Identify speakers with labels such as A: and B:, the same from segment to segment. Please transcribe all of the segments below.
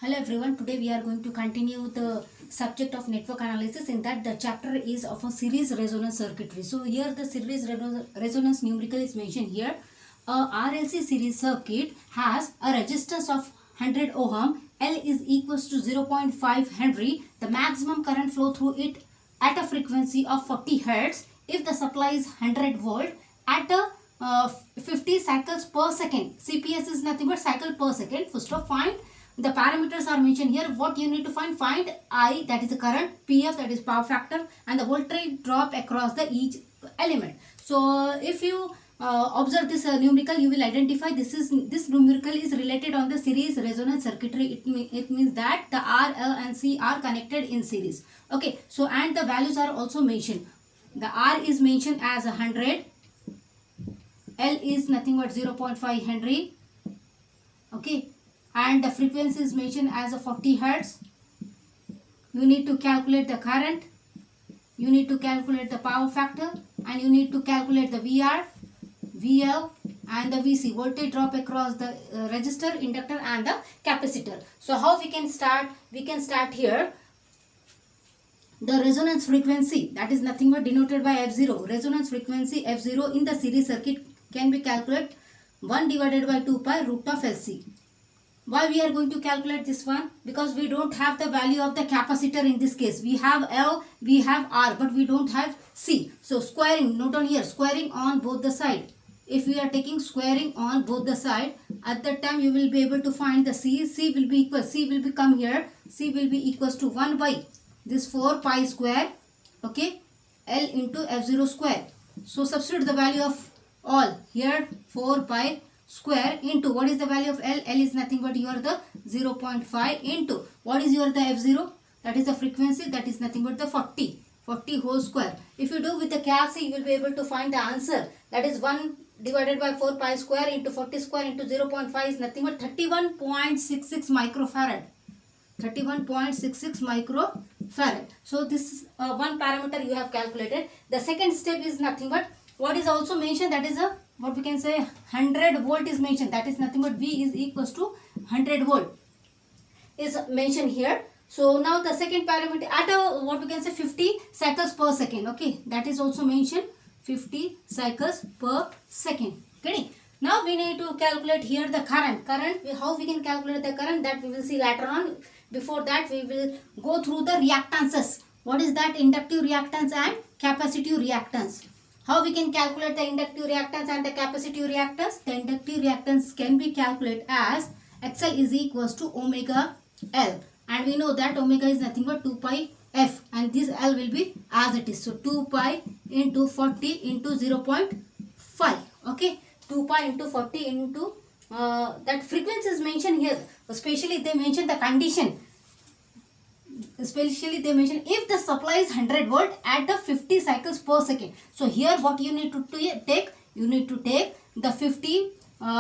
A: Hello everyone, today we are going to continue the subject of network analysis. In that the chapter is of a series resonance circuitry. So here the series resonance numerical is mentioned here. A RLC series circuit has a resistance of 100 ohm, L is equals to 0.5 Henry. The maximum current flow through it at a frequency of 40 Hertz if the supply is 100 volt at a 50 cycles per second. CPS is nothing but cycle per second. First of find the parameters are mentioned here. What you need to find I, that is the current, PF, that is power factor, and the voltage drop across the each element. So if you observe this numerical, you will identify this numerical is related on the series resonance circuitry. It means that the R, L and C are connected in series. Okay, so and the values are also mentioned. The R is mentioned as 100, L is nothing but 0.5 Henry. Okay, and the frequency is mentioned as a 40 Hertz. You need to calculate the current, you need to calculate the power factor, and you need to calculate the VR, VL and the VC, voltage drop across the resistor, inductor and the capacitor. So how we can start? We can start here. The resonance frequency, that is nothing but denoted by F0. Resonance frequency F0 in the series circuit can be calculated 1 divided by 2 pi root of LC. Why we are going to calculate this one? Because we don't have the value of the capacitor in this case. We have L, we have R, but we don't have C. So squaring, note on here, squaring on both the side. If we are taking squaring on both the side, at that time you will be able to find the C. C will be equal, C will become here, C will be equals to 1 by this 4 pi square, okay, L into F0 square. So substitute the value of all here, 4 pi square into what is the value of L? L is nothing but your the 0.5 into what is your the F0? That is the frequency, that is nothing but the 40 whole square. If you do with the calc, you will be able to find the answer. That is 1 divided by 4 pi square into 40 square into 0.5 is nothing but 31.66 microfarad. 31.66 microfarad. So this is one parameter you have calculated. The second step is nothing but what is also mentioned, that is a what we can say 100 volt is mentioned, that is nothing but V is equals to 100 volt is mentioned here. So now the second parameter at a what we can say 50 cycles per second, okay, that is also mentioned 50 cycles per second. Okay, now we need to calculate here the current. How we can calculate the current, that we will see later on. Before that we will go through the reactances. What is that? Inductive reactance and capacitive reactance. How we can calculate the inductive reactance and the capacitive reactance? The inductive reactance can be calculated as XL is equals to omega L, and we know that omega is nothing but 2 pi F, and this L will be as it is. So 2 pi into 40 into 0.5, okay, 2 pi into 40 into that frequency is mentioned here. Especially they mention the condition. Especially they mention if the supply is 100 volt at the 50 cycles per second. So here what you need to take, you need to take the 50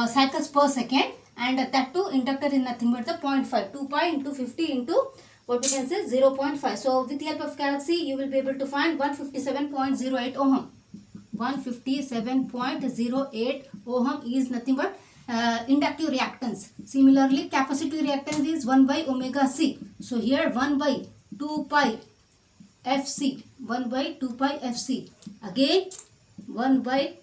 A: cycles per second, and that too inductor is nothing but the 0.5, 2 pi into 50 into what we can say 0.5. So with the help of calc you will be able to find 157.08 ohm. 157.08 ohm is nothing but inductive reactance. Similarly capacitive reactance is 1 by omega C. So here 1 by 2 pi FC, 1 by 2 pi FC, again 1 by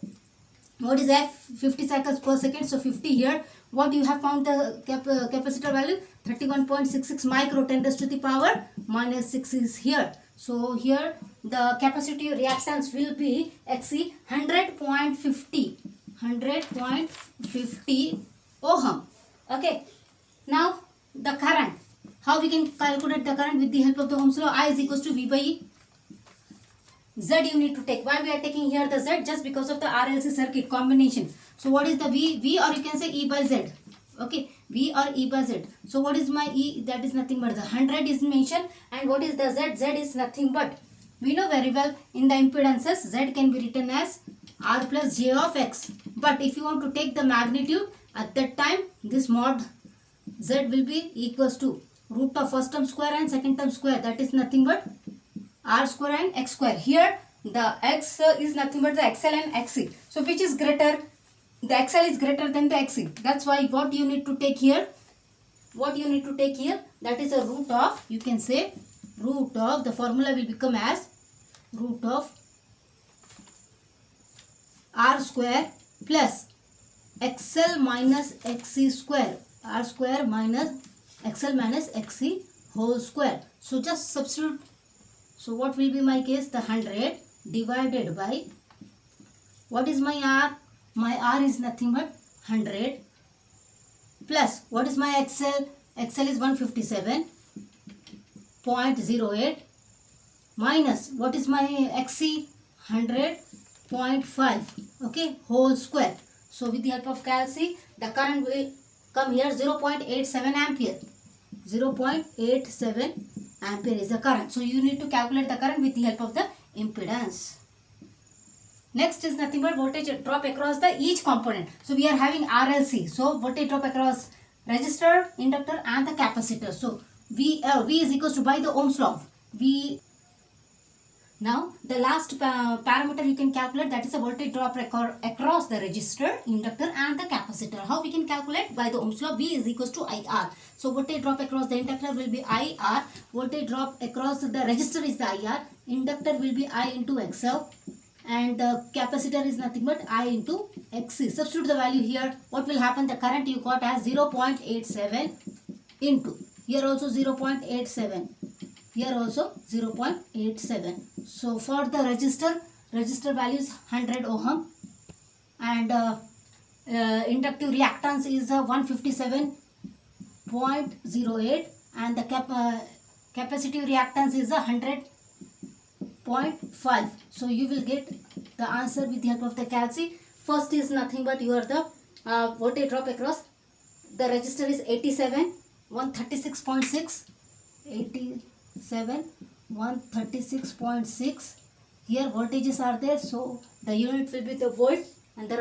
A: what is F? 50 cycles per second. So 50 here. What you have found the capacitor value? 31.66 micro 10 raised to the power minus 6 is here. So here the capacitive reactance will be XC 100.50 ohm. Okay, now the current. How we can calculate the current? With the help of the Ohm's law, I is equals to V by E. Z you need to take. Why we are taking here the Z? Just because of the RLC circuit combination. So what is the V or you can say E by Z. Okay, V or E by Z. So what is my E? That is nothing but the 100 is mentioned, and what is the Z? Z is nothing but, we know very well in the impedances Z can be written as R plus J of X. But if you want to take the magnitude, at that time this mod Z will be equals to root of first term square and second term square, that is nothing but R square and X square. Here the X is nothing but the XL and XC. So which is greater? The XL is greater than the XC. That's why what you need to take here, what you need to take here, that is a root of, you can say root of, the formula will become as root of r square plus xl minus xc square, r square minus xl minus xc whole square. So just substitute. So what will be my case? The 100 divided by, what is my r? My r is nothing but 100 plus, what is my xl? xl is 157.08 minus, what is my xc? 100.5, okay, whole square. So with the help of calci, the current will come here 0.87 ampere. 0.87 ampere is the current. So you need to calculate the current with the help of the impedance. Next is nothing but voltage drop across the each component. So we are having RLC. So voltage drop across resistor, inductor and the capacitor. So V is equals to, by the Ohm's law, V. Now the last parameter you can calculate, that is a voltage drop across the resistor, inductor and the capacitor. How we can calculate? By the Ohm's law, V is equals to IR. So voltage drop across the inductor will be IR, voltage drop across the resistor is the IR, inductor will be I into XL, and the capacitor is nothing but I into XC. Substitute the value here. What will happen? The current you got as 0.87 into, here also 0.87, here also 0.87. So for the resistor value is 100 ohm, and inductive reactance is 157.08, and the capacitive reactance is 100.5. So you will get the answer with the help of the calci. First is nothing but your the voltage drop across the resistor is 87, 136.6, 87, 136.6. Here voltages are there, so the unit will be the volt, and the